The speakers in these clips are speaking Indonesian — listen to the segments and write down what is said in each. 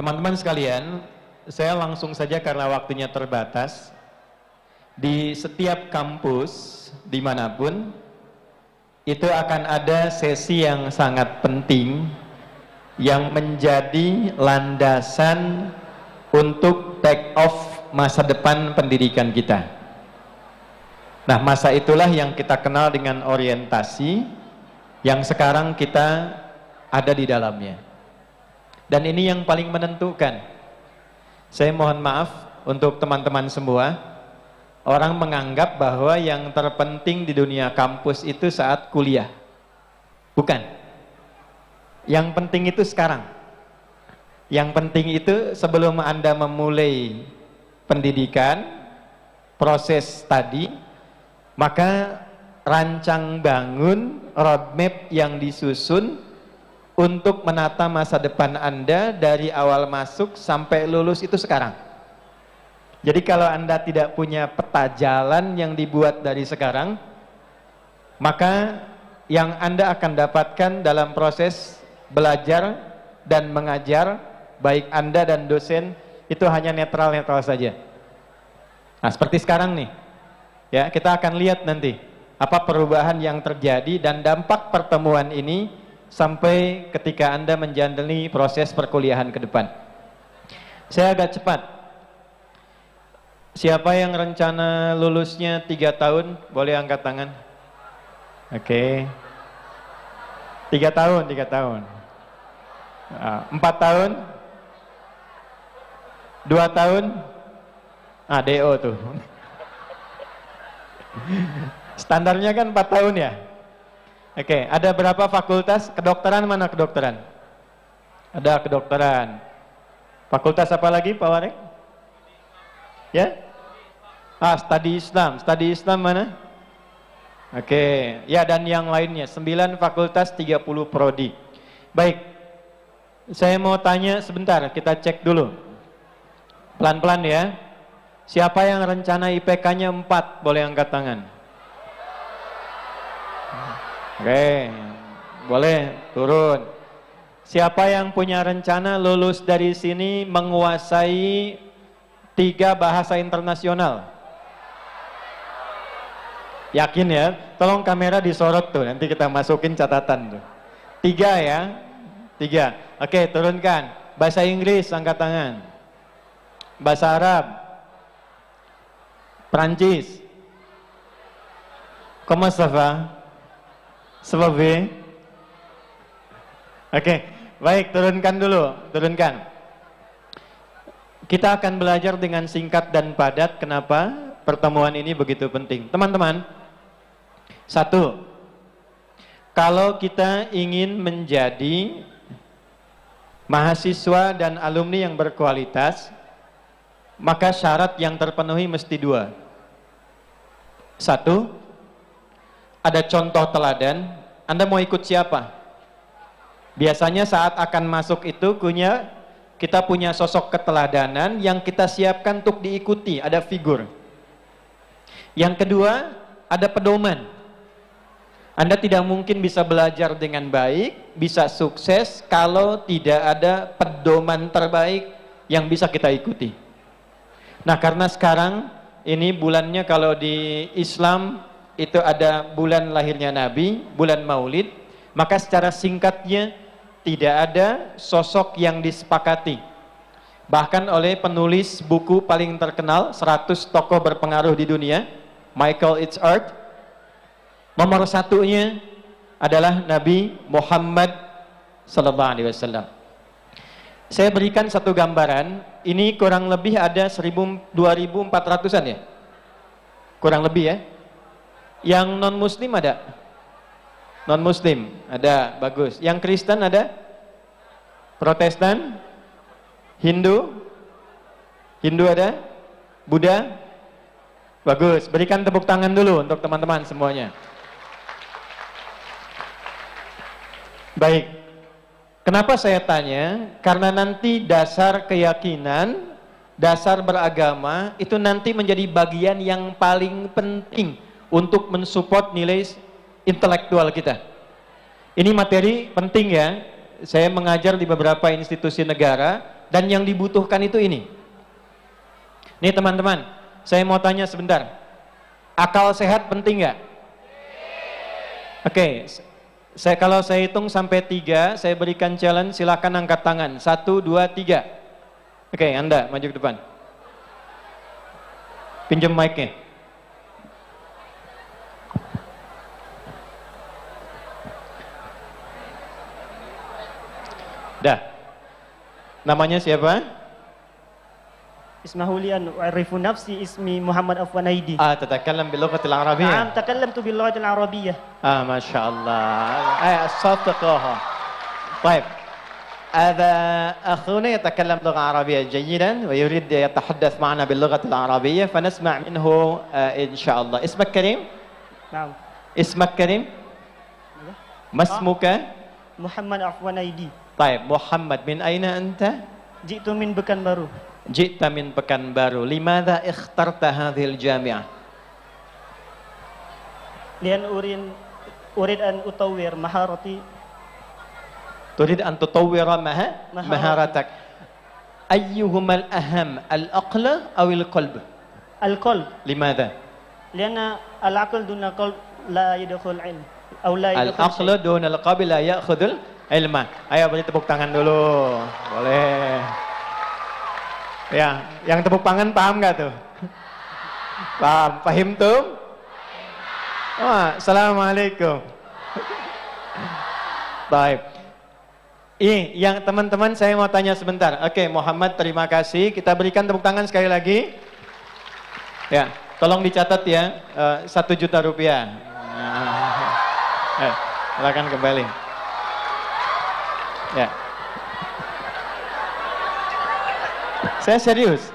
Teman-teman sekalian, saya langsung saja karena waktunya terbatas. Di setiap kampus, dimanapun, itu akan ada sesi yang sangat penting yang menjadi landasan untuk take off masa depan pendidikan kita. Nah, masa itulah yang kita kenal dengan orientasi, yang sekarang kita ada di dalamnya. Dan ini yang paling menentukan. Saya mohon maaf untuk teman-teman semua, orang menganggap bahwa yang terpenting di dunia kampus itu saat kuliah. Bukan. Yang penting itu sekarang. Yang penting itu sebelum Anda memulai pendidikan, proses tadi, maka rancang bangun roadmap yang disusun untuk menata masa depan Anda dari awal masuk sampai lulus itu sekarang. Jadi kalau Anda tidak punya peta jalan yang dibuat dari sekarang, maka yang Anda akan dapatkan dalam proses belajar dan mengajar, baik Anda dan dosen, itu hanya netral-netral saja. Nah, seperti sekarang nih, ya, kita akan lihat nanti apa perubahan yang terjadi dan dampak pertemuan ini sampai ketika Anda menjalani proses perkuliahan ke depan. Saya agak cepat. Siapa yang rencana lulusnya 3 tahun, boleh angkat tangan. Oke. 3 tahun, 3 tahun. 4 tahun? 2 tahun? DO tuh. Standarnya kan 4 tahun ya? Oke, ada berapa fakultas? Kedokteran mana kedokteran? Ada kedokteran. Fakultas apa lagi Pak Warek? Ya? Studi Islam. Studi Islam mana? Oke, ya, dan yang lainnya 9 fakultas 30 prodi. Baik. Saya mau tanya sebentar, kita cek dulu. Pelan-pelan ya. Siapa yang rencana IPK-nya 4? Boleh angkat tangan. Oke, boleh turun. Siapa yang punya rencana lulus dari sini menguasai 3 bahasa internasional? Yakin ya? Tolong kamera disorot tuh, nanti kita masukin catatan tuh. 3 ya? 3. Oke, turunkan. Bahasa Inggris, angkat tangan. Bahasa Arab, Prancis. Comment ça va? Sebab. Oke, baik, turunkan dulu, turunkan. Kita akan belajar dengan singkat dan padat. Kenapa pertemuan ini begitu penting? Teman-teman, 1, kalau kita ingin menjadi mahasiswa dan alumni yang berkualitas, maka syarat yang terpenuhi mesti 2. 1, ada contoh teladan. Anda mau ikut siapa? Biasanya saat akan masuk itu kita punya sosok keteladanan yang kita siapkan untuk diikuti, ada figur. Yang kedua, ada pedoman. Anda tidak mungkin bisa belajar dengan baik, bisa sukses kalau tidak ada pedoman terbaik yang bisa kita ikuti. Nah, karena sekarang ini bulannya kalau di Islam itu ada bulan lahirnya Nabi, bulan Maulid, maka secara singkatnya tidak ada sosok yang disepakati. Bahkan oleh penulis buku paling terkenal, 100 tokoh berpengaruh di dunia, Michael Itzhart, nomor 1-nya adalah Nabi Muhammad sallallahu alaihi wasallam. Saya berikan satu gambaran, ini kurang lebih ada 2400-an ya? Kurang lebih ya? Yang non-muslim ada? Non-muslim ada, bagus. Yang Kristen ada? Protestan? Hindu? Hindu ada? Buddha? Bagus, berikan tepuk tangan dulu untuk teman-teman semuanya. Baik, kenapa saya tanya? Karena nanti dasar keyakinan, dasar beragama, itu nanti menjadi bagian yang paling penting untuk mensupport nilai intelektual kita. Ini materi penting ya. Saya mengajar di beberapa institusi negara, Dan yang dibutuhkan itu ini. Nih teman-teman, saya mau tanya sebentar. Akal sehat penting nggak? Oke, kalau saya hitung sampai 3, saya berikan challenge, silakan angkat tangan. 1, 2, 3. Oke, Anda maju ke depan. Pinjam mic-nya. Dah. Namanya siapa? Ismahulian wa'arifu nafsi ismi Muhammad Afwan Aidi. Tatakallam bil lughatil arabiyyah. Naam, takallamtu bil lughatil arabiyyah. ما شاء الله صدقوها. طيب هذا أخونا يتكلم لغة عربية جيدا ويريد يتحدث معنا باللغة العربية فنسمع منه إن شاء الله. اسمك كريم؟ نعم. اسمك كريم؟ ما اسمك؟ Muhammad Afwan Aidi. طيب محمد من أين أنت؟ جئت من Pekanbaru. جئت من Pekanbaru. لماذا اخترت هذه الجامعة؟ لأن أريد أن أطور مهارتي. تريد أن تطور مهارتك. أيهما الأهم العقل أو القلب؟ القلب. لماذا؟ لأن العقل دون القلب لا يدخل علم أو لا يدخل العقل دون القلب لا يأخذ العلم. Ayo beri tepuk tangan dulu. Boleh. Ya, yang tepuk tangan paham nggak tuh? Paham? Pahim tuh? Wah, assalamualaikum. Baik. Ini yang teman-teman saya mau tanya sebentar. Oke, Muhammad terima kasih. Kita berikan tepuk tangan sekali lagi. Ya, tolong dicatat ya, 1 juta rupiah. Silakan kembali. Ya. Saya serius.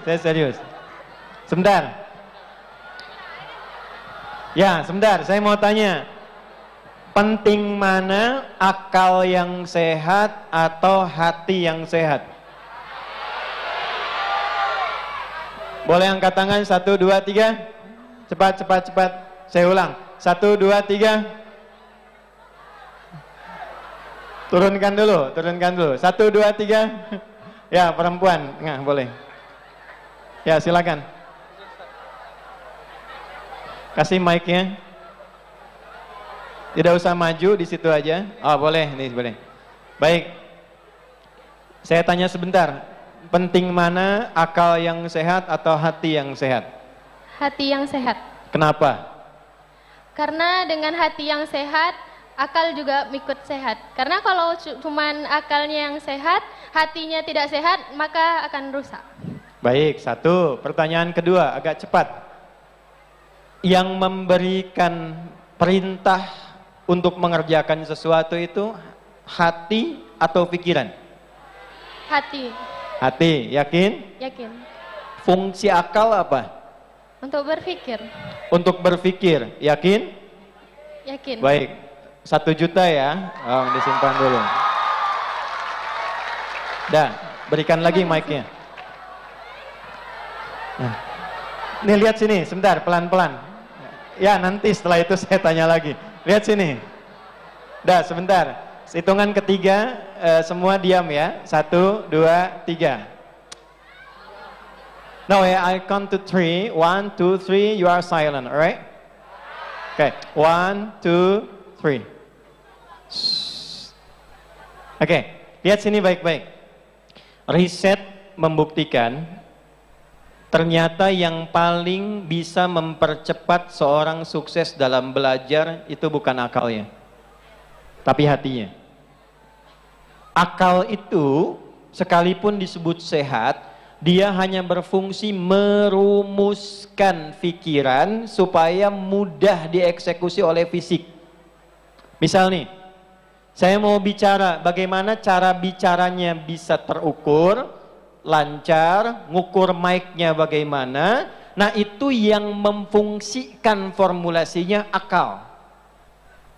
Sebentar. Ya, sebentar, saya mau tanya. Penting mana akal yang sehat atau hati yang sehat? Boleh angkat tangan, 1, 2, 3. Cepat. Saya ulang. 1, 2, 3. Turunkan dulu. 1, 2, 3. Ya, perempuan. Nah, boleh. Ya, silakan. Kasih mic-nya. Tidak usah maju, di situ aja. Oh, boleh, nih boleh. Baik. Saya tanya sebentar. Penting mana akal yang sehat atau hati yang sehat? Hati yang sehat. Kenapa? Karena dengan hati yang sehat, akal juga ikut sehat. Karena kalau cuman akalnya yang sehat, hatinya tidak sehat, maka akan rusak. Baik, 1. Pertanyaan kedua, agak cepat. Yang memberikan perintah untuk mengerjakan sesuatu itu hati atau pikiran? Hati. Hati, yakin? Yakin. Fungsi akal apa? Untuk berpikir. Untuk berpikir, yakin? Yakin. Baik, 1 juta ya. Oh, disimpan dulu. Dah, berikan lagi mic-nya. Nah. Nih lihat sini, sebentar, pelan-pelan. Ya, nanti setelah itu saya tanya lagi. Lihat sini. Dah, sebentar. Hitungan ketiga, semua diam ya. 1, 2, 3. No, I count to 3. 1, 2, 3. You are silent, alright? Okay. 1, 2, 3. Oke, lihat sini baik-baik. Riset membuktikan ternyata yang paling bisa mempercepat seorang sukses dalam belajar itu bukan akalnya, tapi hatinya. Akal itu sekalipun disebut sehat, dia hanya berfungsi merumuskan pikiran supaya mudah dieksekusi oleh fisik. Misal nih, saya mau bicara, bagaimana cara bicaranya bisa terukur, lancar, ngukur mic-nya bagaimana. Nah, itu yang memfungsikan formulasinya akal.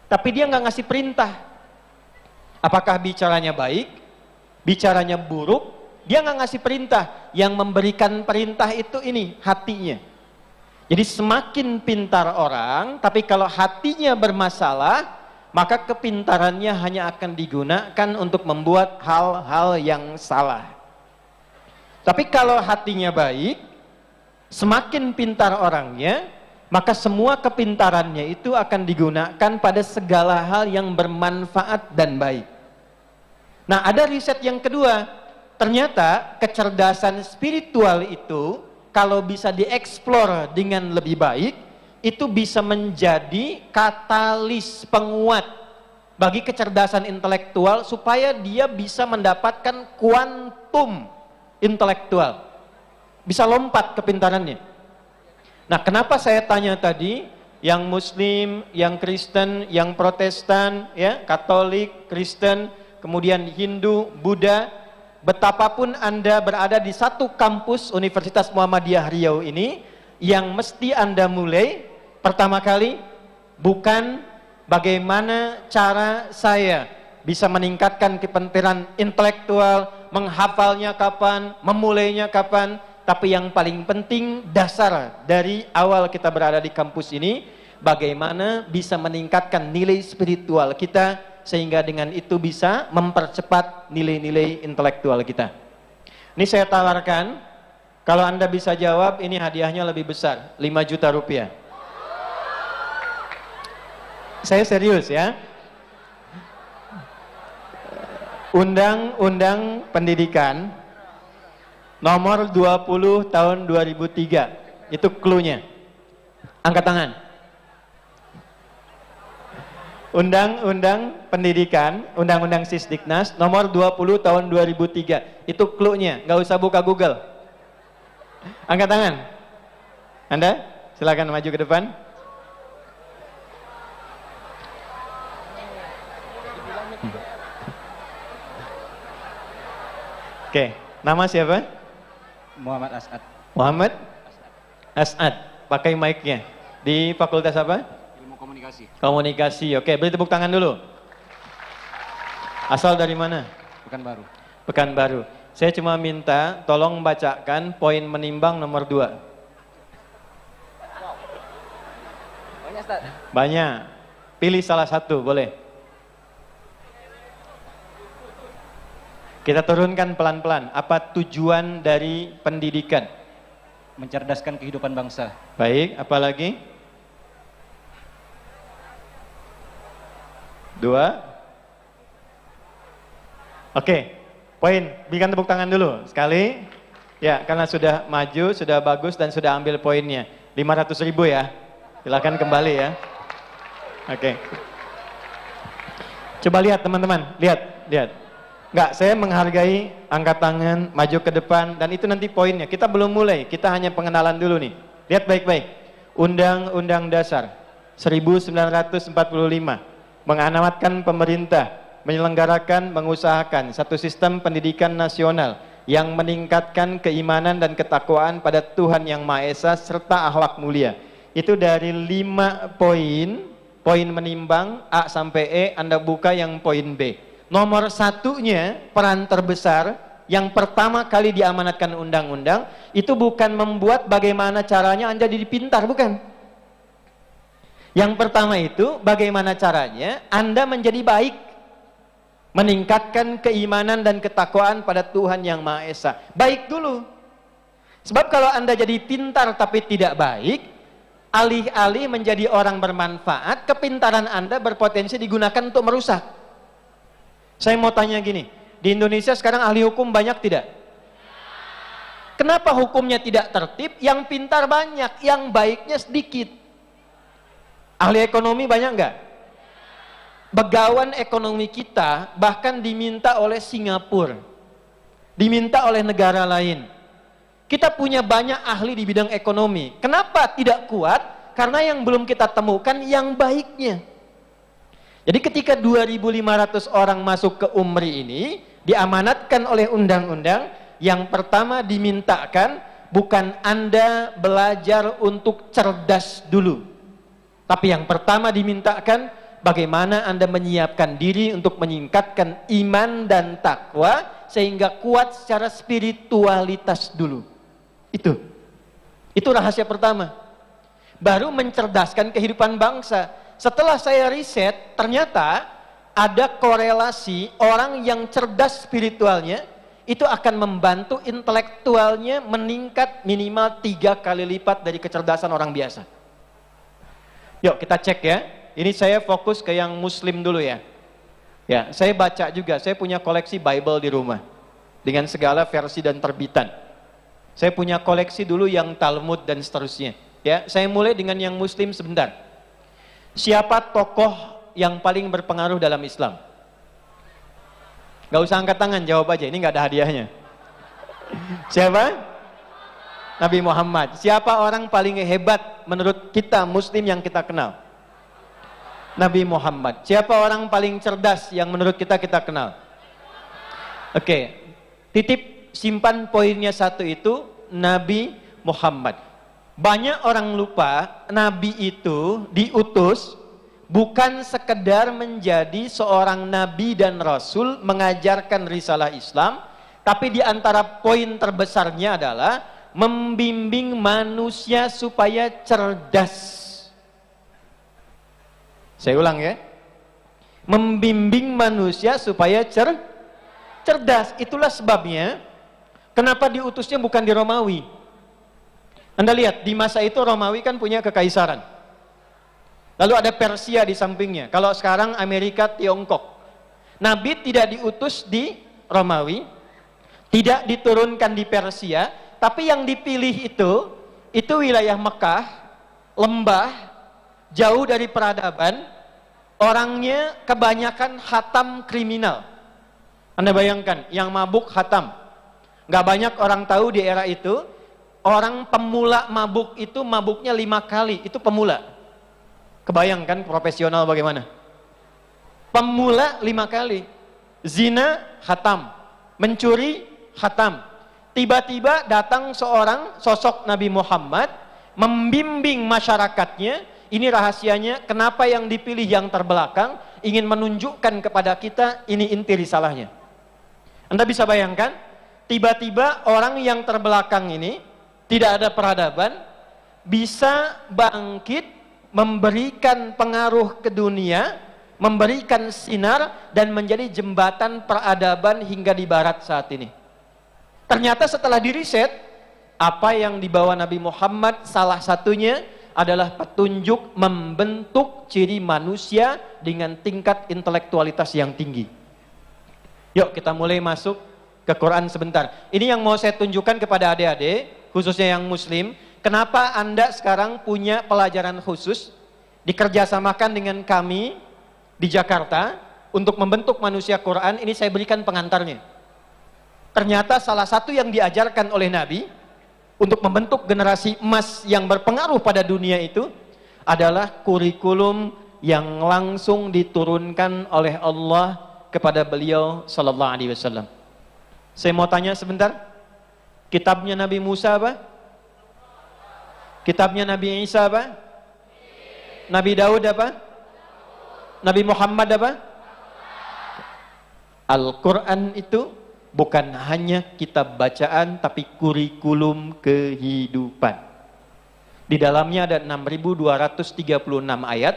Tapi dia nggak ngasih perintah. Apakah bicaranya baik, bicaranya buruk, dia nggak ngasih perintah. Yang memberikan perintah itu ini, hatinya. Jadi semakin pintar orang, tapi kalau hatinya bermasalah, maka kepintarannya hanya akan digunakan untuk membuat hal-hal yang salah. Tapi kalau hatinya baik, semakin pintar orangnya, maka semua kepintarannya itu akan digunakan pada segala hal yang bermanfaat dan baik. Nah, ada riset yang kedua. Ternyata kecerdasan spiritual itu kalau bisa dieksplor dengan lebih baik, itu bisa menjadi katalis penguat bagi kecerdasan intelektual supaya dia bisa mendapatkan kuantum intelektual. Bisa lompat kepintarannya. Nah, kenapa saya tanya tadi, yang Muslim, yang Kristen, yang Protestan, ya, Katolik, Kristen, kemudian Hindu, Buddha, betapapun Anda berada di satu kampus Universitas Muhammadiyah Riau ini, yang mesti Anda mulai pertama kali bukan bagaimana cara saya bisa meningkatkan kepintaran intelektual, menghafalnya kapan, memulainya kapan, tapi yang paling penting dasar dari awal kita berada di kampus ini, bagaimana bisa meningkatkan nilai spiritual kita, sehingga dengan itu bisa mempercepat nilai-nilai intelektual kita. Ini saya tawarkan, kalau Anda bisa jawab, ini hadiahnya lebih besar, 5 juta rupiah. Saya serius ya. Undang-Undang Pendidikan nomor 20 tahun 2003, itu cluenya. Angkat tangan. Undang-Undang Pendidikan, Undang-Undang Sisdiknas nomor 20 tahun 2003. Itu cluenya, nggak usah buka Google. Angkat tangan. Anda, silakan maju ke depan. Oke, nama siapa? Muhammad As'ad. Muhammad As'ad. Pakai mic-nya. Di fakultas apa? Ilmu komunikasi. Komunikasi. Oke, beri tepuk tangan dulu. Asal dari mana? Pekanbaru. Pekanbaru. Saya cuma minta tolong bacakan poin menimbang nomor 2. Banyak, Ustaz. Banyak. Pilih salah satu, boleh. Kita turunkan pelan-pelan. Apa tujuan dari pendidikan? Mencerdaskan kehidupan bangsa. Baik, apa lagi? 2. Oke, poin. Berikan tepuk tangan dulu. Sekali. Ya, karena sudah maju, sudah bagus, dan sudah ambil poinnya. 500.000 ya. Silakan kembali ya. Oke. Coba lihat teman-teman. Lihat. Enggak, saya menghargai angkat tangan, maju ke depan, dan itu nanti poinnya. Kita belum mulai, kita hanya pengenalan dulu nih. Lihat baik-baik. Undang-Undang Dasar 1945 mengamanatkan pemerintah menyelenggarakan, mengusahakan satu sistem pendidikan nasional yang meningkatkan keimanan dan ketakwaan pada Tuhan Yang Maha Esa serta akhlak mulia. Itu dari 5 poin menimbang A sampai E, Anda buka yang poin B. Nomor 1-nya, peran terbesar yang pertama kali diamanatkan undang-undang itu bukan membuat bagaimana caranya Anda jadi pintar, bukan. Yang pertama itu bagaimana caranya Anda menjadi baik, meningkatkan keimanan dan ketakwaan pada Tuhan Yang Maha Esa. Baik dulu. Sebab kalau Anda jadi pintar tapi tidak baik, alih-alih menjadi orang bermanfaat, kepintaran Anda berpotensi digunakan untuk merusak. Saya mau tanya gini, di Indonesia sekarang ahli hukum banyak tidak? Kenapa hukumnya tidak tertib? Yang pintar banyak, yang baiknya sedikit. Ahli ekonomi banyak enggak? Begawan ekonomi kita bahkan diminta oleh Singapura, diminta oleh negara lain. Kita punya banyak ahli di bidang ekonomi. Kenapa tidak kuat? Karena yang belum kita temukan yang baiknya. Jadi ketika 2.500 orang masuk ke UMRI ini, diamanatkan oleh undang-undang, yang pertama dimintakan bukan Anda belajar untuk cerdas dulu. Tapi yang pertama dimintakan bagaimana Anda menyiapkan diri untuk meningkatkan iman dan takwa sehingga kuat secara spiritualitas dulu. Itu rahasia pertama. Baru mencerdaskan kehidupan bangsa. Setelah saya riset, ternyata ada korelasi orang yang cerdas spiritualnya itu akan membantu intelektualnya meningkat minimal 3 kali lipat dari kecerdasan orang biasa. Yuk kita cek ya. Ini saya fokus ke yang muslim dulu ya. Ya, saya baca juga, saya punya koleksi Bible di rumah dengan segala versi dan terbitan. Saya punya koleksi dulu yang Talmud dan seterusnya. Ya, saya mulai dengan yang muslim sebentar. Siapa tokoh yang paling berpengaruh dalam Islam? Gak usah angkat tangan, jawab aja, ini gak ada hadiahnya. Siapa? Nabi Muhammad. Siapa orang paling hebat menurut kita muslim yang kita kenal? Nabi Muhammad. Siapa orang paling cerdas yang menurut kita kenal? Oke, titip simpan poinnya satu itu, Nabi Muhammad. Banyak orang lupa, Nabi itu diutus bukan sekedar menjadi seorang Nabi dan Rasul mengajarkan risalah Islam, tapi di antara poin terbesarnya adalah membimbing manusia supaya cerdas. Saya ulang ya. Membimbing manusia supaya cerdas. Itulah sebabnya kenapa diutusnya bukan di Romawi. Anda lihat, di masa itu Romawi kan punya kekaisaran. Lalu ada Persia di sampingnya. Kalau sekarang Amerika, Tiongkok. Nabi tidak diutus di Romawi, tidak diturunkan di Persia, tapi yang dipilih itu wilayah Mekah, lembah, jauh dari peradaban, orangnya kebanyakan khatam kriminal. Anda bayangkan, yang mabuk khatam. Gak banyak orang tahu di era itu, orang pemula mabuk itu mabuknya 5 kali, itu pemula. Kebayangkan profesional bagaimana? Pemula 5 kali. Zina, khatam. Mencuri, khatam. Tiba-tiba datang seorang sosok Nabi Muhammad, membimbing masyarakatnya. Ini rahasianya, kenapa yang dipilih yang terbelakang, ingin menunjukkan kepada kita, ini inti risalahnya. Anda bisa bayangkan, tiba-tiba orang yang terbelakang ini, tidak ada peradaban, bisa bangkit, memberikan pengaruh ke dunia, memberikan sinar, dan menjadi jembatan peradaban hingga di barat saat ini. Ternyata setelah diriset, apa yang dibawa Nabi Muhammad salah satunya adalah petunjuk membentuk ciri manusia dengan tingkat intelektualitas yang tinggi. Yuk kita mulai masuk ke Quran sebentar. Ini yang mau saya tunjukkan kepada adik-adik, khususnya yang muslim. Kenapa Anda sekarang punya pelajaran khusus, dikerjasamakan dengan kami di Jakarta, untuk membentuk manusia Quran, ini saya berikan pengantarnya. Ternyata salah satu yang diajarkan oleh Nabi, untuk membentuk generasi emas yang berpengaruh pada dunia itu adalah kurikulum yang langsung diturunkan oleh Allah kepada beliau sallallahu alaihi wasallam. Saya mau tanya sebentar. Kitabnya Nabi Musa apa? Kitabnya Nabi Isa apa? Nabi Daud apa? Nabi Muhammad apa? Al-Quran itu bukan hanya kitab bacaan, tapi kurikulum kehidupan. Di dalamnya ada 6.236 ayat.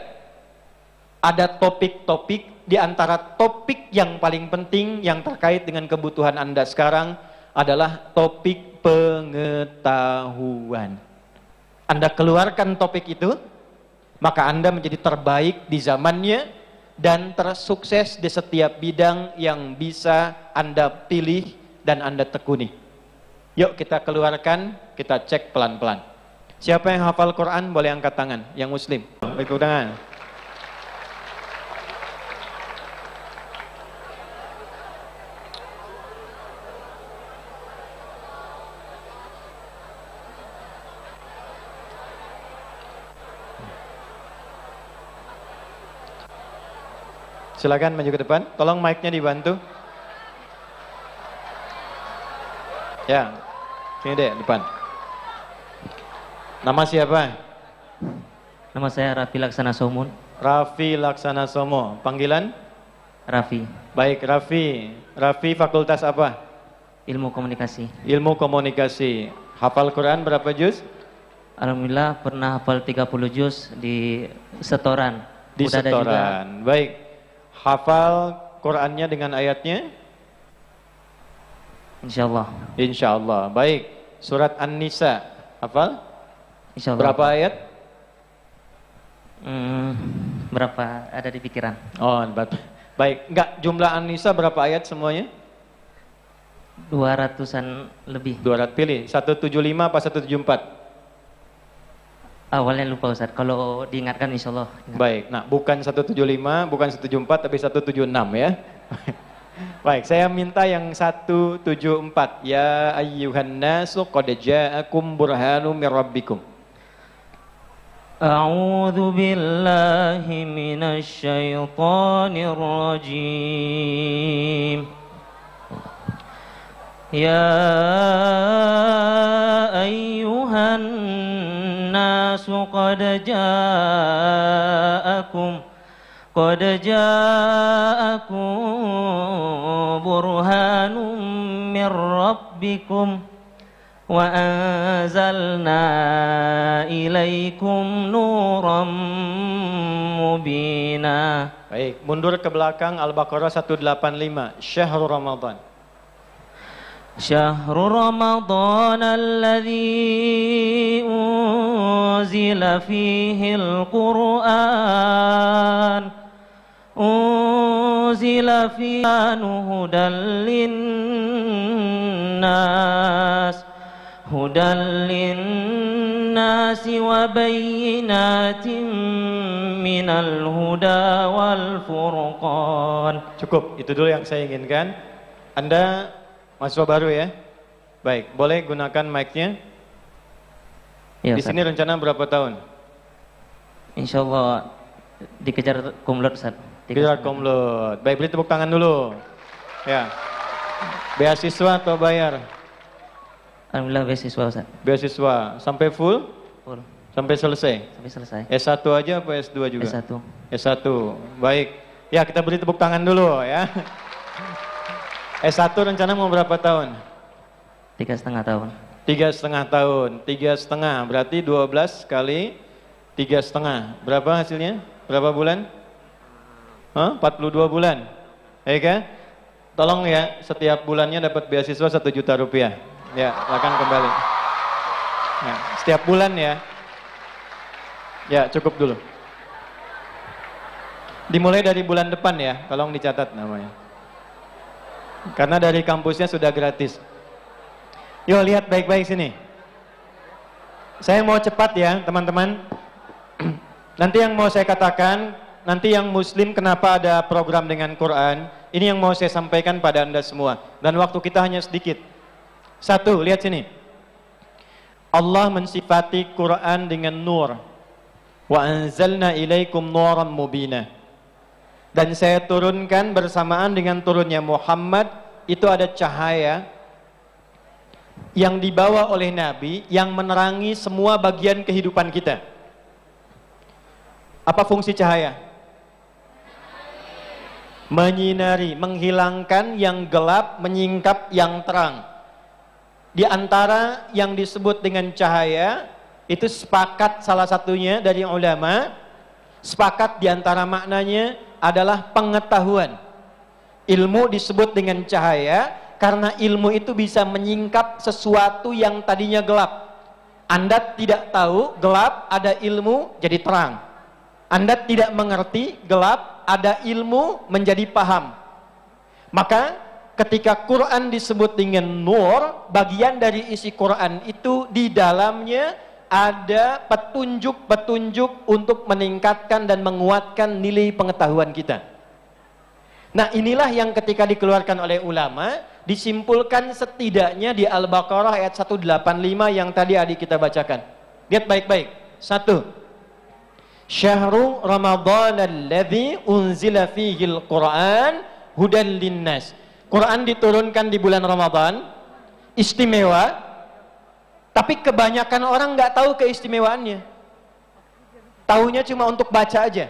Ada topik-topik, di antara topik yang paling penting yang terkait dengan kebutuhan Anda sekarang adalah topik pengetahuan. Anda keluarkan topik itu, maka Anda menjadi terbaik di zamannya, dan tersukses di setiap bidang yang bisa Anda pilih dan Anda tekuni. Yuk kita keluarkan, kita cek pelan-pelan. Siapa yang hafal Quran boleh angkat tangan, yang muslim. Angkat tangan. Silakan maju ke depan. Tolong mic-nya dibantu. Ya, sini deh depan. Nama siapa? Nama saya Raffi Laksana Somun. Raffi Laksana Somo. Panggilan? Raffi. Baik, Raffi. Raffi fakultas apa? Ilmu komunikasi. Ilmu komunikasi. Hafal Quran berapa juz? Alhamdulillah pernah hafal 30 juz di setoran. Di Udah setoran. ada juga. Baik. Hafal Qurannya dengan ayatnya? Insyaallah. Insyaallah. Baik. Surat An-Nisa. Hafal? Insyaallah. Berapa ayat? Berapa ada di pikiran? Oh, baik. Enggak, jumlah An-Nisa berapa ayat semuanya? 200-an lebih. 200, pilih. 175 apa 174? Awalnya lupa Ustaz. Kalau diingatkan insyaallah. Baik. Nah, bukan 175, bukan 174 tapi 176 ya. Baik, saya minta yang 174. Ya ayyuhan nasu qad ja'akum burhanum mir rabbikum. A'udzu billahi minasy syaithanir rajim. Ya ayyuhan nasu qad ja'akum burhanum mir rabbikum wa anzalna ilaikum nuran mubina. Baik, mundur ke belakang Al-Baqarah 185. Syahrul Ramadan. شهر رمضان الذي أنزل فيه القرآن هدى للناس وبينات من الهدى والفرقان. Cukup, itu dulu yang saya inginkan. Anda mahasiswa baru ya? Baik, boleh gunakan mic-nya? Ya, di sini rencana berapa tahun? Insyaallah dikejar kumlot Ustaz. Dikejar kumlot. Baik, beri tepuk tangan dulu. Ya. Beasiswa atau bayar? Alhamdulillah beasiswa Ustaz. Beasiswa. Sampai full? Full. Sampai selesai? Sampai selesai. S1 aja apa S2 juga? S1. S1. Baik. Ya, kita beri tepuk tangan dulu ya. S1 rencana mau berapa tahun? 3,5 tahun. 3,5 tahun. 3,5 berarti 12 kali 3,5. Berapa hasilnya? Berapa bulan? 42 bulan. Ya kan? Tolong ya, setiap bulannya dapat beasiswa 1 juta rupiah. Ya, silakan kembali. Ya, setiap bulan ya. Ya, cukup dulu. Dimulai dari bulan depan ya, tolong dicatat namanya. Karena dari kampusnya sudah gratis. Yuk lihat baik-baik sini. Saya mau cepat ya teman-teman. Nanti yang mau saya katakan, nanti yang muslim kenapa ada program dengan Quran, ini yang mau saya sampaikan pada Anda semua. Dan waktu kita hanya sedikit. 1, lihat sini. Allah mensifati Quran dengan nur. Wa anzalna ilaikum nuran mubina. Dan saya turunkan bersamaan dengan turunnya Muhammad, itu ada cahaya yang dibawa oleh Nabi yang menerangi semua bagian kehidupan kita. Apa fungsi cahaya? Menyinari, menghilangkan yang gelap, menyingkap yang terang. Di antara yang disebut dengan cahaya, itu sepakat salah satunya dari ulama, sepakat di antara maknanya adalah pengetahuan. Ilmu disebut dengan cahaya karena ilmu itu bisa menyingkap sesuatu yang tadinya gelap. Anda tidak tahu gelap, ada ilmu jadi terang. Anda tidak mengerti gelap, ada ilmu menjadi paham. Maka ketika Quran disebut dengan nur, bagian dari isi Quran itu di dalamnya ada petunjuk-petunjuk untuk meningkatkan dan menguatkan nilai pengetahuan kita. Nah, inilah yang ketika dikeluarkan oleh ulama, disimpulkan setidaknya di Al-Baqarah ayat 185 yang tadi adik kita bacakan. Lihat baik-baik. 1. Syahrul Ramadan alladzi unzila fihil Qur'an hudan linnas. Quran diturunkan di bulan Ramadan, istimewa. Tapi kebanyakan orang nggak tahu keistimewaannya. Tahunya cuma untuk baca aja.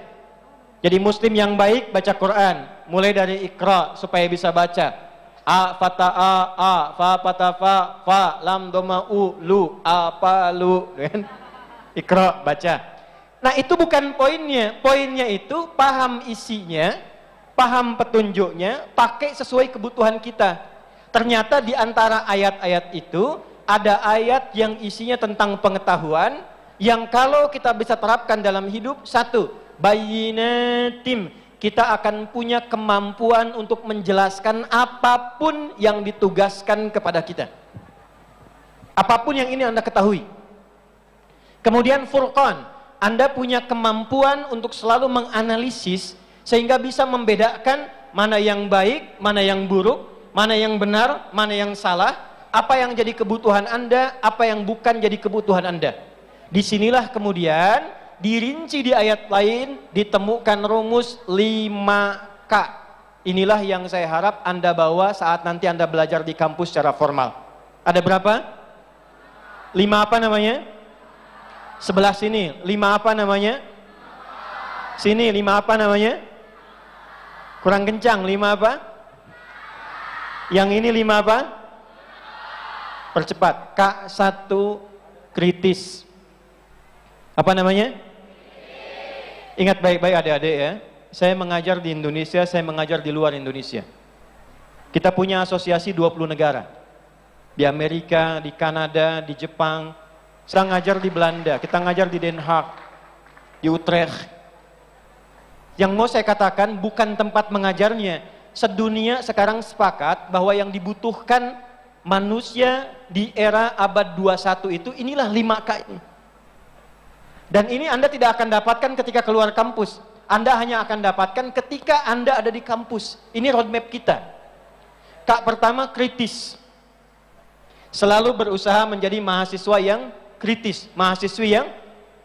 Jadi muslim yang baik baca Quran, mulai dari Iqra supaya bisa baca. A fata a, fa fata fa, lam doma u, lu, apa lu, kan? Iqra baca. Nah, itu bukan poinnya. Poinnya itu paham isinya, paham petunjuknya, pakai sesuai kebutuhan kita. Ternyata di antara ayat-ayat itu ada ayat yang isinya tentang pengetahuan yang kalau kita bisa terapkan dalam hidup, satu, bayyinatim, kita akan punya kemampuan untuk menjelaskan apapun yang ditugaskan kepada kita. Apapun yang ini Anda ketahui. Kemudian Furqan, Anda punya kemampuan untuk selalu menganalisis sehingga bisa membedakan mana yang baik, mana yang buruk, mana yang benar, mana yang salah, apa yang jadi kebutuhan Anda, apa yang bukan jadi kebutuhan Anda. Disinilah kemudian dirinci di ayat lain ditemukan rumus 5K. Inilah yang saya harap Anda bawa saat nanti Anda belajar di kampus secara formal. Ada berapa? 5 apa namanya? Sebelah sini, 5 apa namanya? Sini, 5 apa namanya? Kurang kencang, 5 apa? Yang ini 5 apa? Percepat. K1 kritis. Apa namanya? Ingat baik-baik adik-adik ya. Saya mengajar di Indonesia, saya mengajar di luar Indonesia. Kita punya asosiasi 20 negara. Di Amerika, di Kanada, di Jepang. Saya ngajar di Belanda, kita ngajar di Den Haag, di Utrecht. Yang mau saya katakan bukan tempat mengajarnya. Sedunia sekarang sepakat bahwa yang dibutuhkan manusia di era abad 21 itu inilah 5K ini. Dan ini Anda tidak akan dapatkan ketika keluar kampus. Anda hanya akan dapatkan ketika Anda ada di kampus. Ini roadmap kita. K pertama, kritis. Selalu berusaha menjadi mahasiswa yang kritis. Mahasiswi yang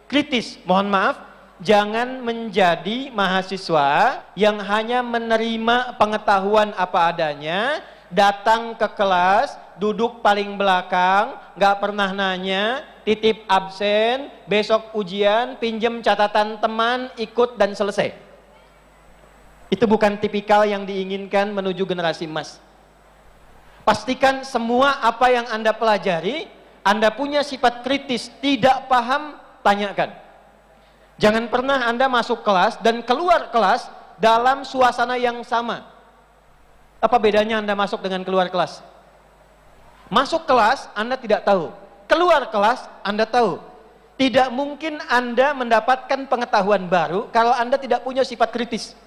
kritis. Mohon maaf, jangan menjadi mahasiswa yang hanya menerima pengetahuan apa adanya, datang ke kelas, duduk paling belakang, gak pernah nanya, titip absen, besok ujian, pinjem catatan teman, ikut dan selesai. Itu bukan tipikal yang diinginkan menuju generasi emas. Pastikan semua apa yang Anda pelajari, Anda punya sifat kritis, tidak paham, tanyakan. Jangan pernah Anda masuk kelas dan keluar kelas dalam suasana yang sama. Apa bedanya Anda masuk dengan keluar kelas? Masuk kelas Anda tidak tahu, keluar kelas Anda tahu. Tidak mungkin Anda mendapatkan pengetahuan baru kalau Anda tidak punya sifat kritis.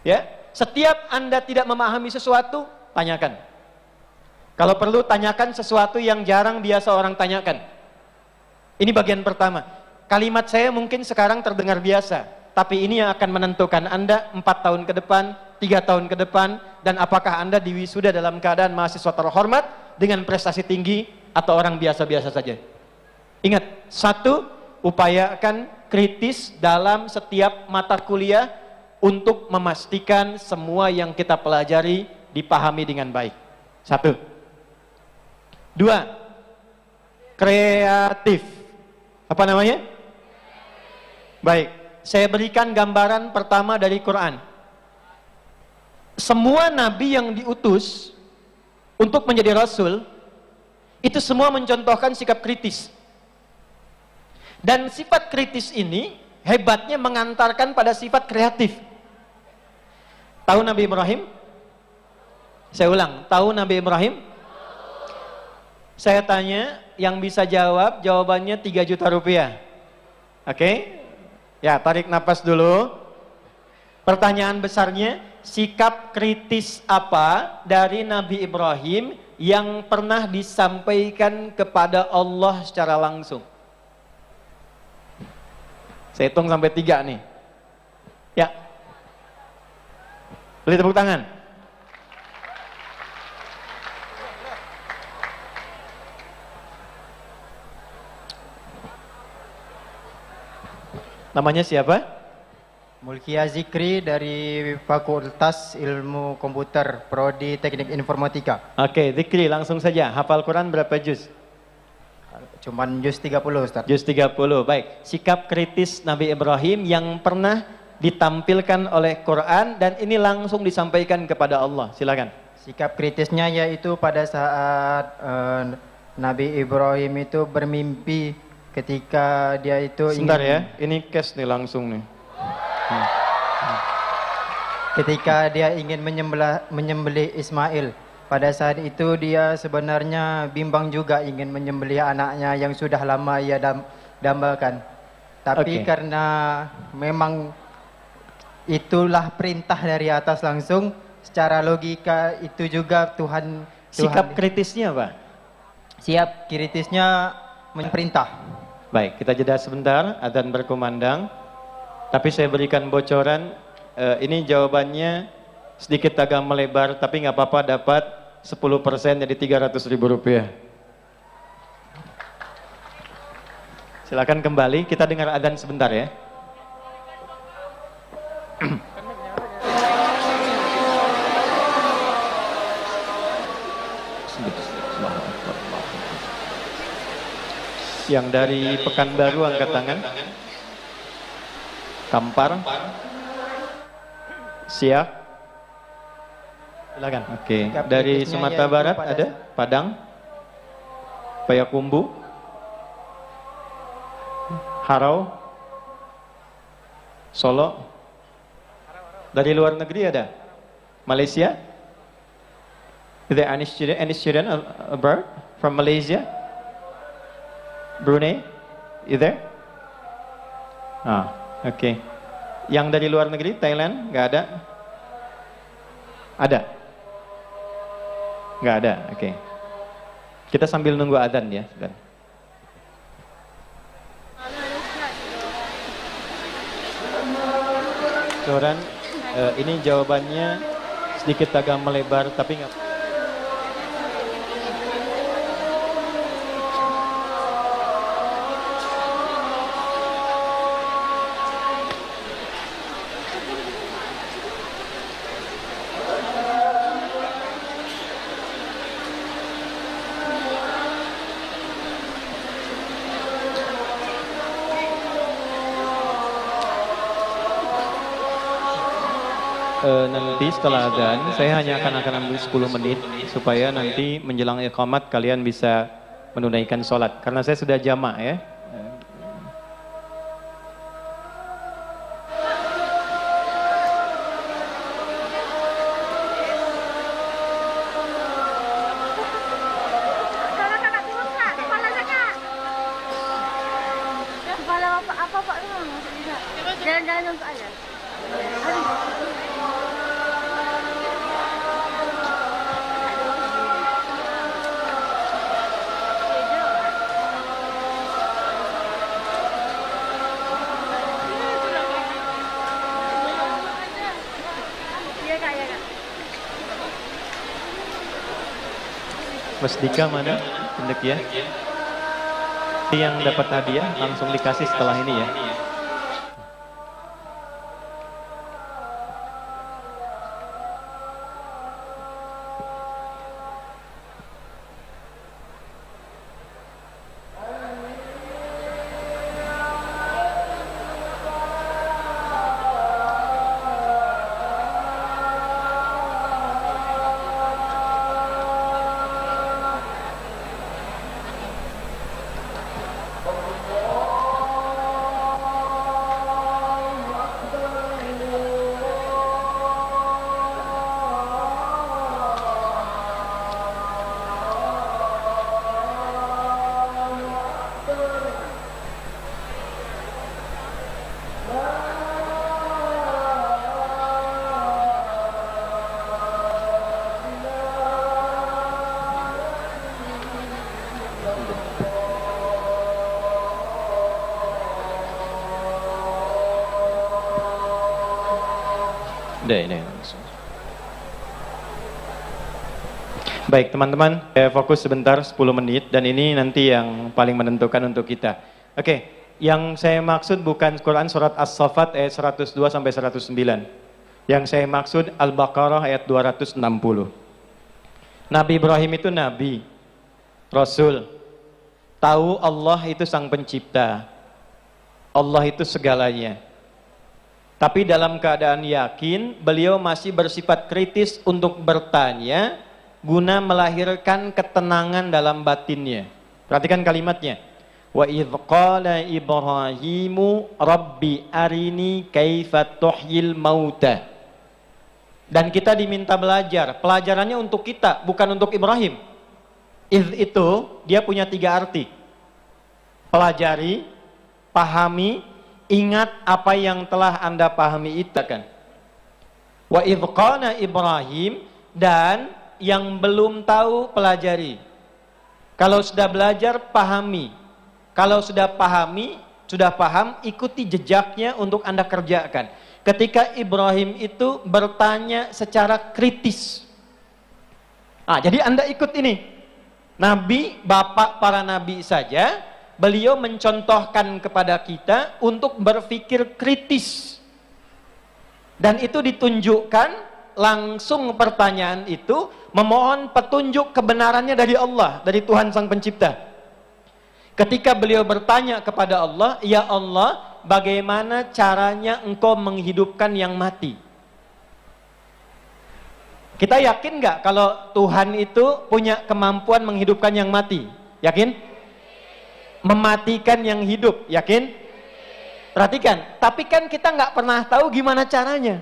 Ya, setiap Anda tidak memahami sesuatu, tanyakan. Kalau perlu tanyakan sesuatu yang jarang biasa orang tanyakan. Ini bagian pertama. Kalimat saya mungkin sekarang terdengar biasa, tapi ini yang akan menentukan Anda 4 tahun ke depan, 3 tahun ke depan, dan apakah Anda diwisuda dalam keadaan mahasiswa terhormat dengan prestasi tinggi atau orang biasa-biasa saja. Ingat, satu, upayakan kritis dalam setiap mata kuliah untuk memastikan semua yang kita pelajari dipahami dengan baik. Satu. Dua, kreatif. Apa namanya? Baik, saya berikan gambaran pertama dari Quran. Semua nabi yang diutus untuk menjadi rasul, itu semua mencontohkan sikap kritis. Dan sifat kritis ini hebatnya mengantarkan pada sifat kreatif. Tahu Nabi Ibrahim? Saya ulang, tahu Nabi Ibrahim? Saya tanya, yang bisa jawab, jawabannya 3 juta rupiah. Oke? Ya, tarik napas dulu. Pertanyaan besarnya, sikap kritis apa dari Nabi Ibrahim yang pernah disampaikan kepada Allah secara langsung? Saya hitung sampai 3 nih. Ya. Beri tepuk tangan. Namanya siapa? Mulkia Zikri dari Fakultas Ilmu Komputer, Prodi Teknik Informatika. Oke, Zikri, langsung saja. Hafal Quran berapa juz? Cuman juz 30, Ustaz. Juz 30, baik. Sikap kritis Nabi Ibrahim yang pernah ditampilkan oleh Quran dan ini langsung disampaikan kepada Allah. Silakan. Sikap kritisnya yaitu pada saat Nabi Ibrahim itu bermimpi ketika dia itu Sebentar ya, ini cash nih langsung nih. Ketika dia ingin menyembelih Ismail, pada saat itu dia sebenarnya bimbang juga ingin menyembelih anaknya yang sudah lama ia dambakan. Tapi karena memang itulah perintah dari atas langsung, secara logika itu juga Tuhan. Sikap kritisnya Pak? Siap kritisnya memerintah. Baik, kita jeda sebentar, adzan berkumandang. Tapi saya berikan bocoran, ini jawabannya sedikit agak melebar, tapi nggak apa-apa, dapat 10% jadi 300.000 rupiah. Silakan kembali, kita dengar adzan sebentar ya. Yang dari Pekanbaru angkat tangan. Kampar. Siap. Silakan. Oke. Dari Sumatera Barat ada? Padang. Payakumbuh. Harau. Solo. Dari luar negeri ada? Malaysia? Is there any student abroad from Malaysia? Brunei? Is there? Oke. Yang dari luar negeri, Thailand, nggak ada? Ada? Nggak ada, oke. Kita sambil nunggu adzan ya. Soran, ini jawabannya sedikit agak melebar, tapi nggak. Nanti setelah adzan saya hanya akan ambil 10 menit supaya nanti menjelang iqamat kalian bisa menunaikan sholat karena saya sudah jamak ya. Jalan-jalan untuk aja. Mas Dika mana? Pendek ya. Yang dapat hadiah langsung dikasih setelah ini ya. Baik teman-teman, saya fokus sebentar 10 menit dan ini nanti yang paling menentukan untuk kita. Oke, yang saya maksud bukan Quran surat As-Saffat ayat 102 sampai 109. Yang saya maksud Al-Baqarah ayat 260. Nabi Ibrahim itu nabi, rasul. Tahu Allah itu sang pencipta. Allah itu segalanya. Tapi dalam keadaan yakin, beliau masih bersifat kritis untuk bertanya guna melahirkan ketenangan dalam batinnya. Perhatikan kalimatnya. Wa idz qala Ibrahimu rabbi arini kaifa tuhyil mauta. Dan kita diminta belajar. Pelajarannya untuk kita, bukan untuk Ibrahim. Itu dia punya 3 arti. Pelajari, pahami, ingat apa yang telah Anda pahami itu kan. Wa idh qala Ibrahim, dan yang belum tahu pelajari. Kalau sudah belajar, pahami. Kalau sudah pahami, sudah paham, ikuti jejaknya untuk Anda kerjakan. Ketika Ibrahim itu bertanya secara kritis. Jadi Anda ikut ini. Nabi, bapak para nabi saja, beliau mencontohkan kepada kita untuk berpikir kritis. Dan itu ditunjukkan langsung pertanyaan itu memohon petunjuk kebenarannya dari Allah, dari Tuhan Sang Pencipta. Ketika beliau bertanya kepada Allah, "Ya Allah, bagaimana caranya engkau menghidupkan yang mati?" Kita yakin nggak kalau Tuhan itu punya kemampuan menghidupkan yang mati? Yakin? Mematikan yang hidup, yakin? Perhatikan, tapi kan kita nggak pernah tahu gimana caranya.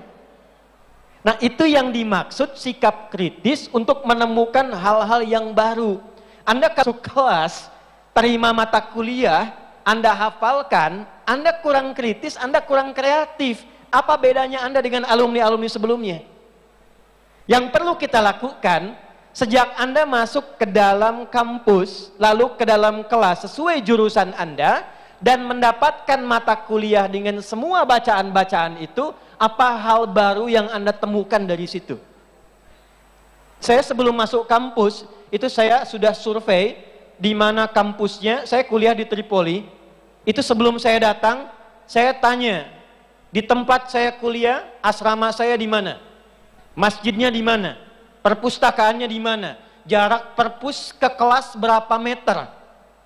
Nah, itu yang dimaksud sikap kritis untuk menemukan hal-hal yang baru. Anda masuk kelas, terima mata kuliah, Anda hafalkan, Anda kurang kritis, Anda kurang kreatif. Apa bedanya Anda dengan alumni-alumni sebelumnya? Yang perlu kita lakukan, sejak Anda masuk ke dalam kampus, lalu ke dalam kelas sesuai jurusan Anda, dan mendapatkan mata kuliah dengan semua bacaan-bacaan itu, apa hal baru yang Anda temukan dari situ? Saya sebelum masuk kampus, itu saya sudah survei di mana kampusnya. Saya kuliah di Tripoli. Itu sebelum saya datang, saya tanya, di tempat saya kuliah, asrama saya di mana? Masjidnya di mana? Perpustakaannya di mana? Jarak perpus ke kelas berapa meter?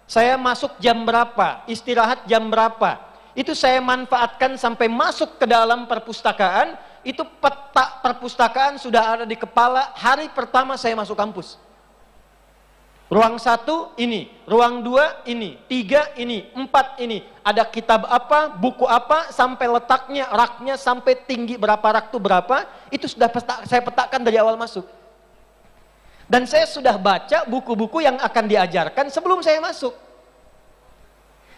Saya masuk jam berapa? Istirahat jam berapa? Itu saya manfaatkan sampai masuk ke dalam perpustakaan. Itu peta perpustakaan sudah ada di kepala hari pertama saya masuk kampus. Ruang 1 ini, ruang 2 ini, 3 ini, 4 ini. Ada kitab apa, buku apa, sampai letaknya, raknya, sampai tinggi berapa, rak itu berapa. Itu sudah saya petakan dari awal masuk. Dan saya sudah baca buku-buku yang akan diajarkan sebelum saya masuk.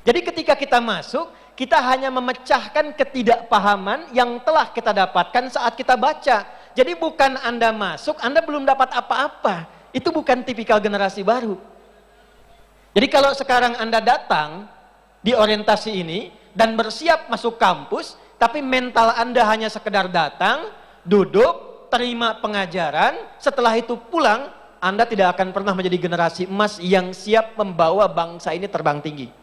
Jadi ketika kita masuk, kita hanya memecahkan ketidakpahaman yang telah kita dapatkan saat kita baca. Jadi bukan Anda masuk, Anda belum dapat apa-apa. Itu bukan tipikal generasi baru. Jadi kalau sekarang Anda datang di orientasi ini dan bersiap masuk kampus, tapi mental Anda hanya sekedar datang, duduk, terima pengajaran, setelah itu pulang, Anda tidak akan pernah menjadi generasi emas yang siap membawa bangsa ini terbang tinggi.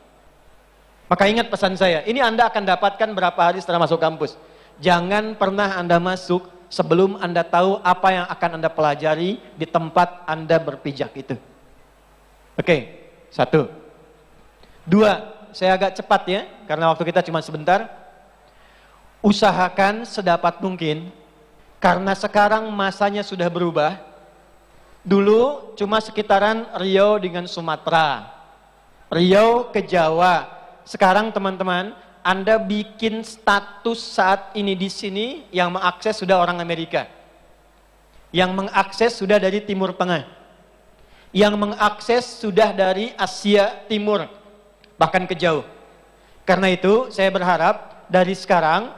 Maka ingat pesan saya, ini Anda akan dapatkan berapa hari setelah masuk kampus. Jangan pernah Anda masuk sebelum Anda tahu apa yang akan Anda pelajari di tempat Anda berpijak itu. Oke, 1. 2, saya agak cepat ya, karena waktu kita cuma sebentar. Usahakan sedapat mungkin, karena sekarang masanya sudah berubah. Dulu cuma sekitaran Riau dengan Sumatera, Riau ke Jawa. Sekarang teman-teman, Anda bikin status saat ini di sini, yang mengakses sudah orang Amerika, yang mengakses sudah dari Timur Tengah, yang mengakses sudah dari Asia Timur, bahkan ke jauh. Karena itu saya berharap dari sekarang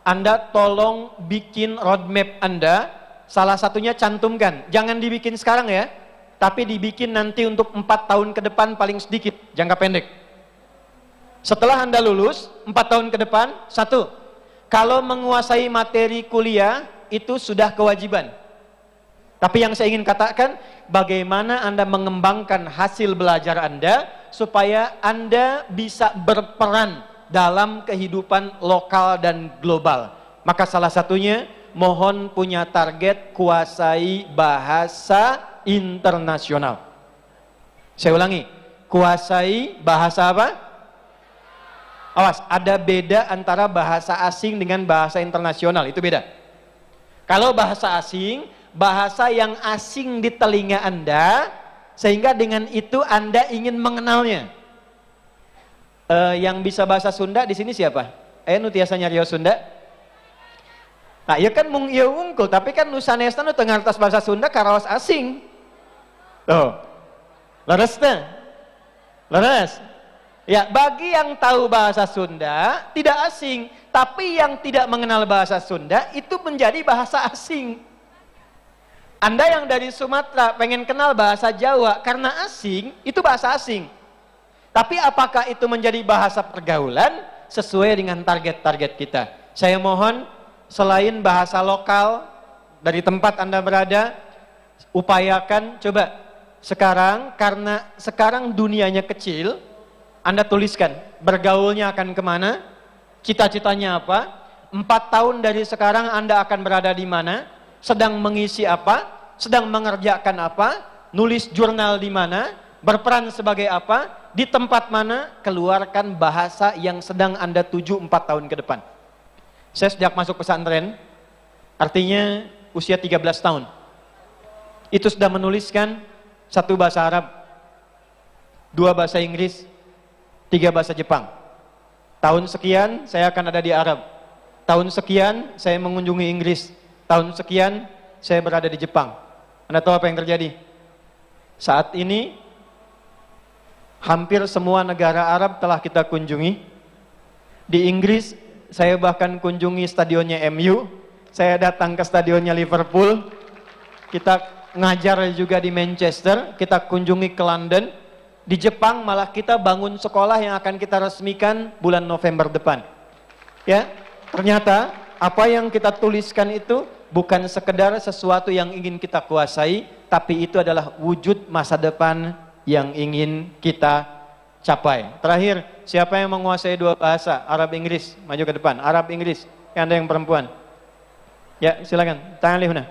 Anda tolong bikin roadmap Anda. Salah satunya cantumkan, jangan dibikin sekarang ya, tapi dibikin nanti untuk 4 tahun ke depan paling sedikit, jangka pendek. Setelah Anda lulus 4 tahun ke depan, 1, kalau menguasai materi kuliah itu sudah kewajiban. Tapi yang saya ingin katakan, bagaimana Anda mengembangkan hasil belajar Anda supaya Anda bisa berperan dalam kehidupan lokal dan global. Maka salah satunya, mohon punya target kuasai bahasa internasional. Saya ulangi, kuasai bahasa apa? Awas, ada beda antara bahasa asing dengan bahasa internasional, itu beda. Kalau bahasa asing, bahasa yang asing di telinga Anda, sehingga dengan itu Anda ingin mengenalnya. Yang bisa bahasa Sunda di sini siapa? Nu tiasa nyarios Sunda? Nah, iya kan mung iya ungkul, tapi kan nusanesna nu teu ngartos bahasa Sunda karaos asing. Tuh. Leres teh? Leres. Ya, bagi yang tahu bahasa Sunda tidak asing, tapi yang tidak mengenal bahasa Sunda itu menjadi bahasa asing. Anda yang dari Sumatera pengen kenal bahasa Jawa karena asing, itu bahasa asing. Tapi apakah itu menjadi bahasa pergaulan sesuai dengan target-target kita? Saya mohon selain bahasa lokal dari tempat Anda berada, upayakan coba sekarang, karena sekarang dunianya kecil, Anda tuliskan bergaulnya akan kemana, cita-citanya apa, 4 tahun dari sekarang Anda akan berada di mana, sedang mengisi apa, sedang mengerjakan apa, nulis jurnal di mana, berperan sebagai apa, di tempat mana, keluarkan bahasa yang sedang Anda tuju 4 tahun ke depan. Saya sejak masuk pesantren, artinya usia 13 tahun, itu sudah menuliskan 1 bahasa Arab, 2 bahasa Inggris, 3 bahasa Jepang. Tahun sekian saya akan ada di Arab. Tahun sekian saya mengunjungi Inggris. Tahun sekian saya berada di Jepang. Anda tahu apa yang terjadi? Saat ini hampir semua negara Arab telah kita kunjungi. Di Inggris saya bahkan kunjungi stadionnya MU. Saya datang ke stadionnya Liverpool. Kita ngajar juga di Manchester, kita kunjungi ke London. Di Jepang malah kita bangun sekolah yang akan kita resmikan bulan November depan. Ya, ternyata apa yang kita tuliskan itu bukan sekedar sesuatu yang ingin kita kuasai, tapi itu adalah wujud masa depan yang ingin kita capai. Terakhir, siapa yang menguasai 2 bahasa, Arab Inggris? Maju ke depan, Arab Inggris. Anda yang perempuan. Ya, silakan. Tangan lihuna.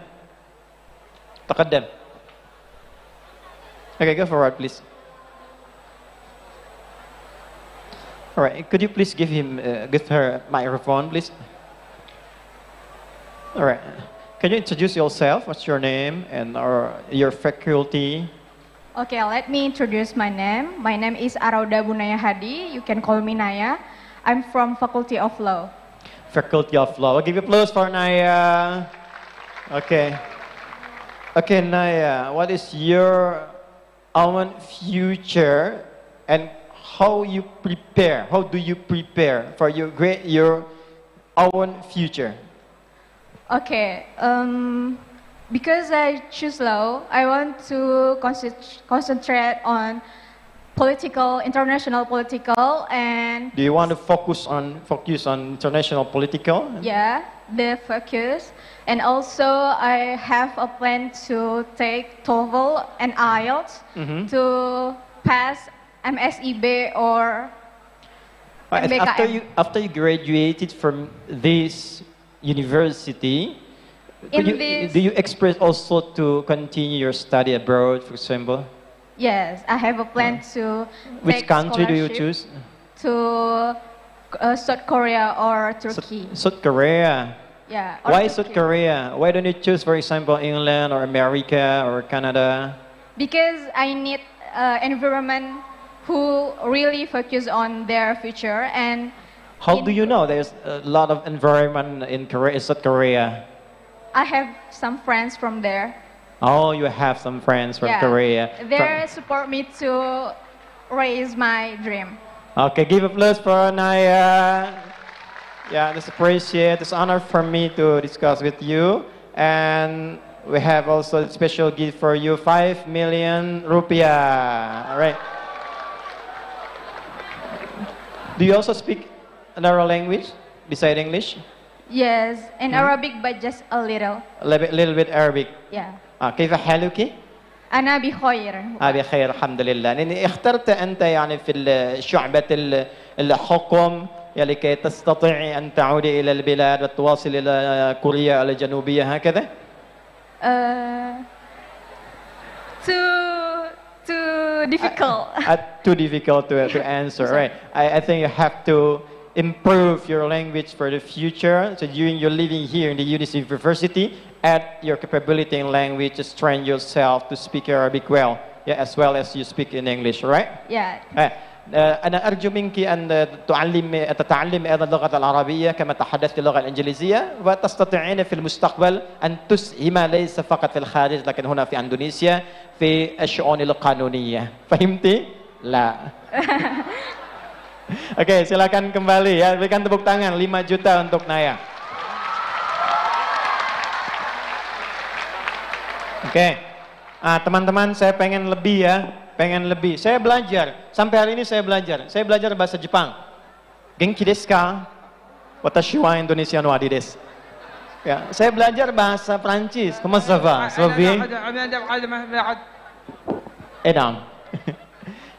Taqaddam. Okay, go forward, please. All right, could you please give her microphone, please? All right, can you introduce yourself? What's your name and your faculty? Okay, let me introduce my name. My name is Arauda Bunaya Hadi. You can call me Naya. I'm from Faculty of Law. Faculty of Law. I'll give you applause for Naya. Okay. Okay, Naya, what is your own future and how you prepare? How do you prepare for your own future? Okay, because I choose law, I want to concentrate on international political, and do you want to focus on international political? Yeah, the focus. And also, I have a plan to take TOEFL and IELTS to pass MSEB or MBKM. After you graduated from this university, do you expect also to continue your study abroad, for example? Yes, I have a plan to Which take country do you scholarship choose? To South Korea or Turkey. South Korea. Yeah. Why South Korea? Why don't you choose, for example, England or America or Canada? Because I need environment who really focus on their future. And how do you know there's a lot of environment in South Korea? I have some friends from there. Oh, you have some friends from Korea. They support me to raise my dream. Okay, give applause for Naya. Yeah, it's appreciate. It's honor for me to discuss with you. And we have also a special gift for you, 5 million rupiah. All right. Do you also speak another language beside English? Yes, in Arabic, but just a little. A little bit Arabic. Yeah. كيف حالك؟ أنا بخير. بخير الحمد لله. لأن اخترت أنت يعني في شعبة الحكم لكي تستطيع أن تعودي إلى البلاد وتواصل إلى كوريا الجنوبية هكذا؟ Too difficult. Too difficult to answer, right? I think you have to improve your language for the future. So during your living here in the university, add your capability in language to train yourself to speak Arabic well, yeah, as well as you speak in English, right? Yeah. أنا أرجو منك أن تتعلمي أيضا اللغة العربية كما تحدثت اللغة الإنجليزية وتستطيعين في المستقبل أن تسهم ليس فقط في الخارج لكن هنا في إندونيسيا في الشؤون القانونية. فهمتي؟ لا. Oke, silakan kembali ya. Berikan tepuk tangan 5 juta untuk Naya. Oke. Teman-teman, saya pengen lebih ya. Pengen lebih. Saya belajar. Sampai hari ini saya belajar. Saya belajar bahasa Jepang. Genki desu ka? Watashi wa Indonesiano adi desu. Ya, saya belajar bahasa Prancis. Comment ça va? Ça va bien? Edam.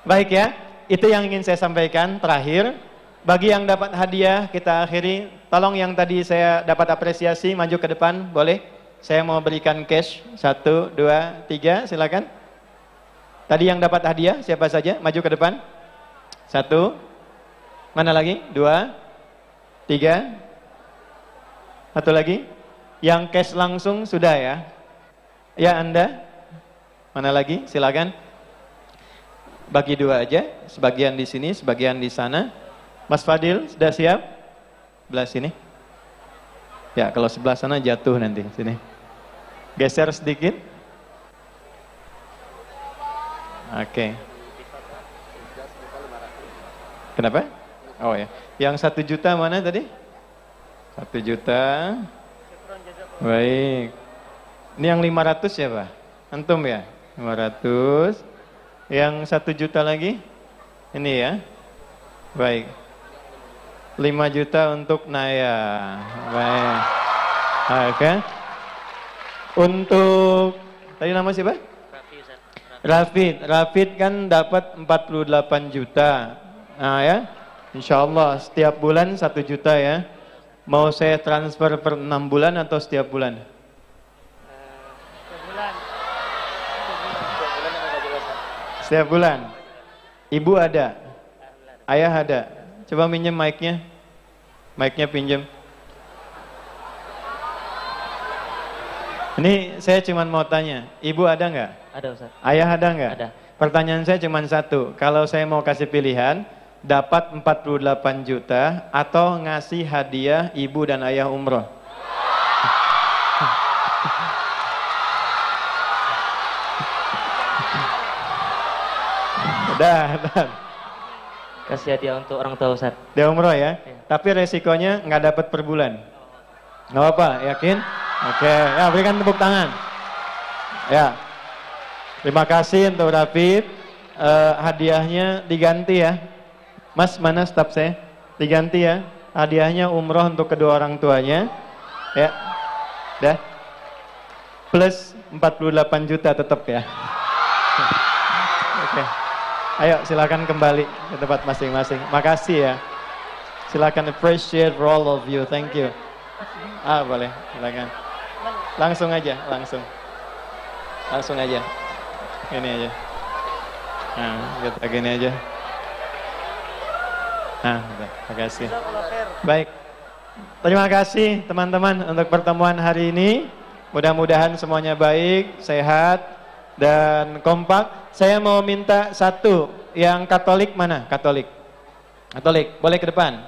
Baik ya. Itu yang ingin saya sampaikan terakhir. Bagi yang dapat hadiah, kita akhiri. Tolong yang tadi saya dapat apresiasi, maju ke depan, boleh? Saya mau berikan cash. 1, 2, 3, silakan. Tadi yang dapat hadiah, siapa saja? Maju ke depan. 1. Mana lagi? 2, 3. 1 lagi. Yang cash langsung sudah ya? Ya, Anda. Mana lagi? Silakan. Bagi 2 aja. Sebagian di sini, sebagian di sana. Mas Fadil, sudah siap? Sebelah sini. Ya, kalau sebelah sana jatuh nanti. Sini. Geser sedikit. Oke. Kenapa? Oh ya. Yang 1 juta mana tadi? 1 juta. Baik. Ini yang 500 ya Pak? Antum ya? 500. Yang 1 juta lagi? Ini ya? Baik. 5 juta untuk Naya. Baik. Oke. Untuk tadi nama siapa? Rafid kan dapat 48 juta. Nah ya, insya Allah setiap bulan 1 juta ya. Mau saya transfer per 6 bulan atau setiap bulan? Setiap bulan. Ibu ada? Ayah ada? Coba minjem mic-nya. Mic-nya pinjem. Ini saya cuma mau tanya, ibu ada nggak? Ada Ustaz. Ayah ada nggak? Ada. Pertanyaan saya cuma satu, kalau saya mau kasih pilihan, dapat 48 juta atau ngasih hadiah ibu dan ayah umroh? Udah. Kasih hadiah untuk orang tua Ustaz. Dia umroh ya? Tapi resikonya nggak dapat per bulan. Nggak apa-apa, yakin? Oke, ya berikan tepuk tangan. Ya, terima kasih untuk Rafid. Hadiahnya diganti ya. Mas, mana staf saya? Diganti ya. Hadiahnya umroh untuk kedua orang tuanya. Ya, dah. Plus 48 juta tetap ya. Oke. Ayo silakan kembali ke tempat masing-masing. Makasih ya. Silakan appreciate for all of you. Thank you. Boleh, silakan. Langsung aja, langsung. Langsung aja. Gini aja. Nah, kita gini aja. Nah, terima kasih. Baik. Terima kasih teman-teman untuk pertemuan hari ini. Mudah-mudahan semuanya baik, sehat, dan kompak. Saya mau minta satu, yang Katolik mana? Katolik. Katolik, boleh ke depan.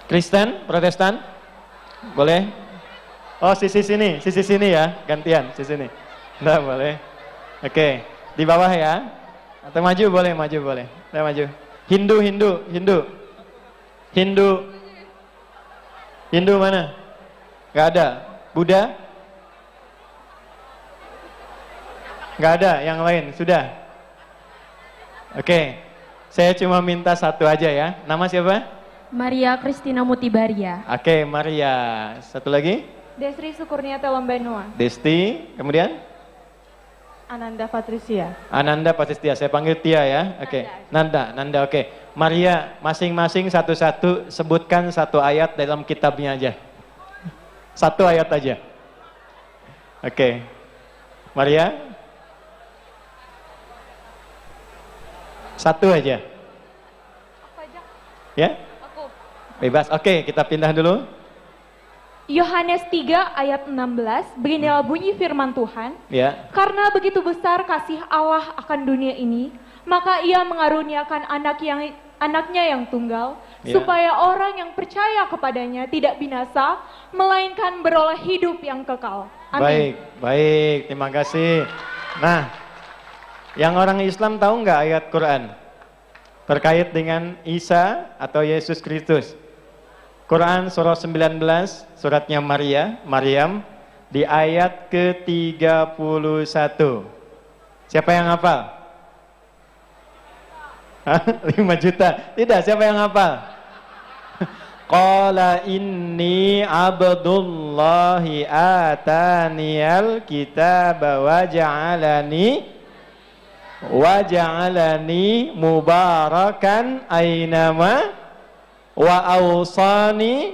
Kristen, Protestan? Boleh? Oh, sisi sini ya, gantian, sisi sini. Nggak boleh. Oke, di bawah ya. Atau maju boleh. Saya maju. Hindu mana? Nggak ada. Buddha? Nggak ada, yang lain, sudah. Oke, saya cuma minta satu aja ya. Nama siapa? Maria Kristina Mutibaria. Oke, Maria. Satu lagi? Desri Sukurniata Lombanua. Desti, kemudian? Ananda Patricia. Ananda Patricia, saya panggil Tia ya. Oke, Nanda, oke. Maria, masing-masing satu-satu sebutkan satu ayat dalam kitabnya aja. Satu ayat aja. Oke. Maria? Satu aja. Aku aja. Ya? Aku. Bebas. Oke, kita pindah dulu. Yohanes 3 ayat 16, beginilah bunyi firman Tuhan. Ya. Karena begitu besar kasih Allah akan dunia ini, maka ia mengaruniakan anaknya yang tunggal, Ya. supaya orang yang percaya kepadanya tidak binasa, melainkan beroleh hidup yang kekal. Amin. Baik, terima kasih. Nah, yang orang Islam tahu nggak ayat Quran terkait dengan Isa atau Yesus Kristus? Quran surah 19, suratnya Maryam, di ayat ke-31. Siapa yang hafal? 5 juta. Tidak, siapa yang hafal? Qala inni abdullahi ataniyal kitaba waja'alani mubarakan ainama wa awsani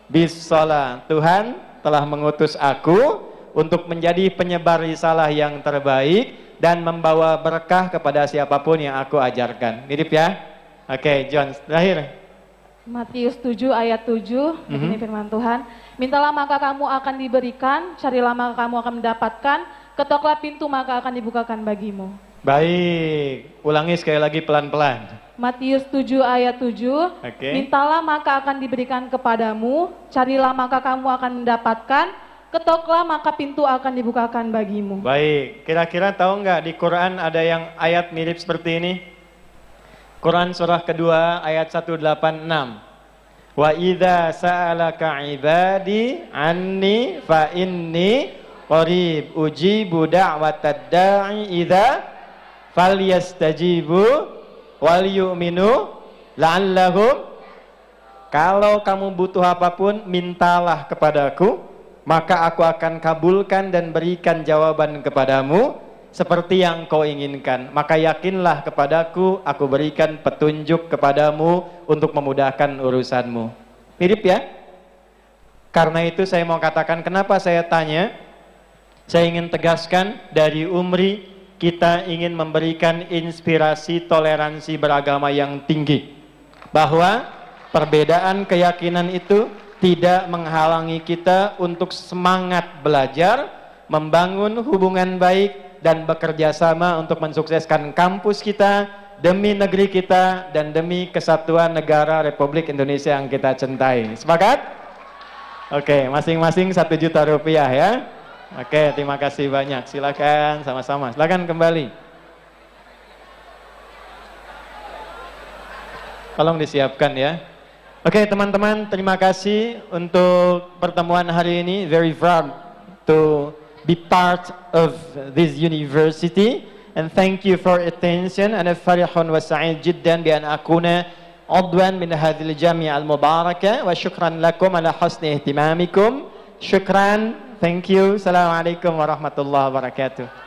bis shalah. Tuhan telah mengutus aku untuk menjadi penyebar risalah yang terbaik dan membawa berkah kepada siapapun yang aku ajarkan. Mirip ya? Oke, John, terakhir. Matius 7 ayat 7, ini firman Tuhan. Mintalah maka kamu akan diberikan, carilah maka kamu akan mendapatkan, ketoklah pintu maka akan dibukakan bagimu. Baik, ulangi sekali lagi pelan-pelan. Matius 7 ayat 7, Oke. mintalah maka akan diberikan kepadamu, carilah maka kamu akan mendapatkan, ketoklah maka pintu akan dibukakan bagimu. Baik, kira-kira tahu nggak di Quran ada yang ayat mirip seperti ini? Quran surah kedua ayat 186. Wa idza sa'alaka ibadi anni fa inni qarib ujibu da'watad da'i idza falyastajibu wal yu'minu la'allahum. Kalau kamu butuh apapun, mintalah kepadaku, maka aku akan kabulkan dan berikan jawaban kepadamu seperti yang kau inginkan. Maka yakinlah kepadaku, aku berikan petunjuk kepadamu untuk memudahkan urusanmu. Mirip ya? Karena itu saya mau katakan, kenapa saya tanya, saya ingin tegaskan dari Umri, kita ingin memberikan inspirasi toleransi beragama yang tinggi. Bahwa perbedaan keyakinan itu tidak menghalangi kita untuk semangat belajar, membangun hubungan baik, dan bekerja sama untuk mensukseskan kampus kita, demi negeri kita, dan demi kesatuan negara Republik Indonesia yang kita cintai. Sepakat? Oke, masing-masing 1 juta rupiah ya. Oke, terima kasih banyak. Silakan sama-sama. Silakan kembali. Tolong disiapkan ya. Oke teman-teman, terima kasih untuk pertemuan hari ini. Very proud to be part of this university, and thank you for attention. Ana farihun wa sa'id jiddan bi an akuna udwan min hadhihi al-jami'ah al-mubarakah, wa syukran lakum ala husni ihtimamikum. Syukran, thank you. Assalamualaikum warahmatullahi wabarakatuh.